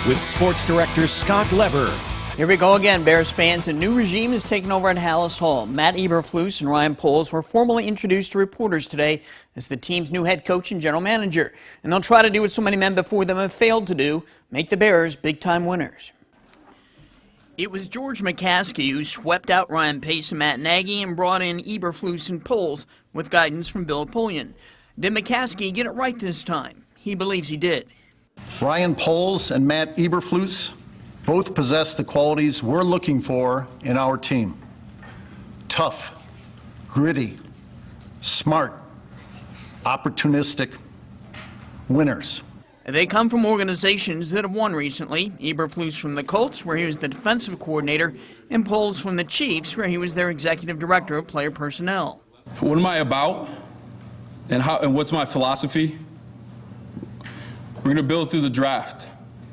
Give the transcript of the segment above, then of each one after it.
with sports director Scott Leber. Here we go again, Bears fans. A new regime is taking over at Halas Hall. Matt Eberflus and Ryan Poles were formally introduced to reporters today as the team's new head coach and general manager. And they'll try to do what so many men before them have failed to do, make the Bears big-time winners. It was George McCaskey who swept out Ryan Pace and Matt Nagy and brought in Eberflus and Poles with guidance from Bill Polian. Did McCaskey get it right this time? He believes he did. Ryan Poles and Matt Eberflus both possess the qualities we're looking for in our team. Tough, gritty, smart, opportunistic, winners. They come from organizations that have won recently. Eberflus from the Colts, where he was the defensive coordinator, and Poles from the Chiefs, where he was their executive director of player personnel. What am I about, and what's my philosophy? We're going to build through the draft.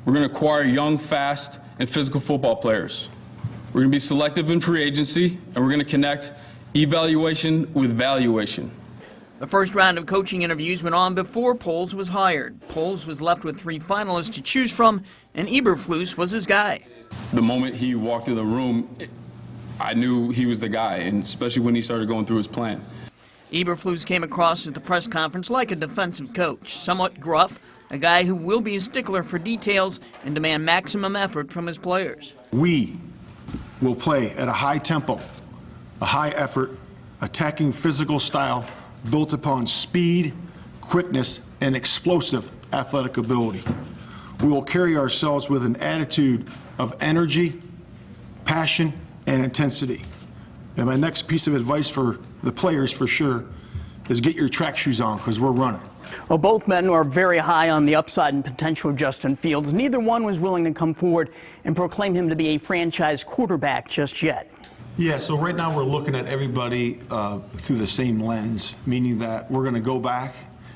We're going to acquire young, fast, and physical football players. We're going to be selective in free agency, and we're going to connect evaluation with valuation. The first round of coaching interviews went on before Poles was hired. Poles was left with 3 finalists to choose from, and Eberflus was his guy. The moment he walked in the room, I knew he was the guy, and especially when he started going through his plan. Eberflus came across at the press conference like a defensive coach, somewhat gruff, a guy who will be a stickler for details and demand maximum effort from his players. We will play at a high tempo, a high effort, attacking physical style built upon speed, quickness, and explosive athletic ability. We will carry ourselves with an attitude of energy, passion, and intensity. And my next piece of advice for the players, for sure, is get your track shoes on, because we're running. Well, both men are very high on the upside and potential of Justin Fields. Neither one was willing to come forward and proclaim him to be a franchise quarterback just yet. Yeah, so right now we're looking at everybody through the same lens, meaning that we're going to go back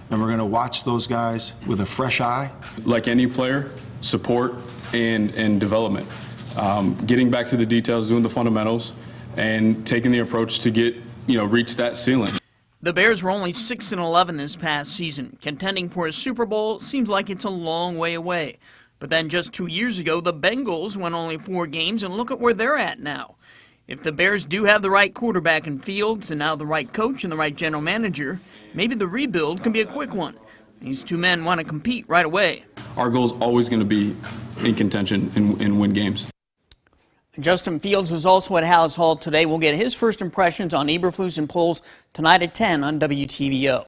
and we're going to watch those guys with a fresh eye. Like any player, support and development. Getting back to the details, doing the fundamentals, and taking the approach to get, reach that ceiling. The Bears were only 6-11 this past season. Contending for a Super Bowl seems like it's a long way away. But then just 2 years ago, the Bengals won only 4 games, and look at where they're at now. If the Bears do have the right quarterback in Fields and now the right coach and the right general manager, maybe the rebuild can be a quick one. These two men want to compete right away. Our goal is always going to be in contention and win games. Justin Fields was also at Halas Hall today. We'll get his first impressions on Eberflus and Poles tonight at 10 on WTVO.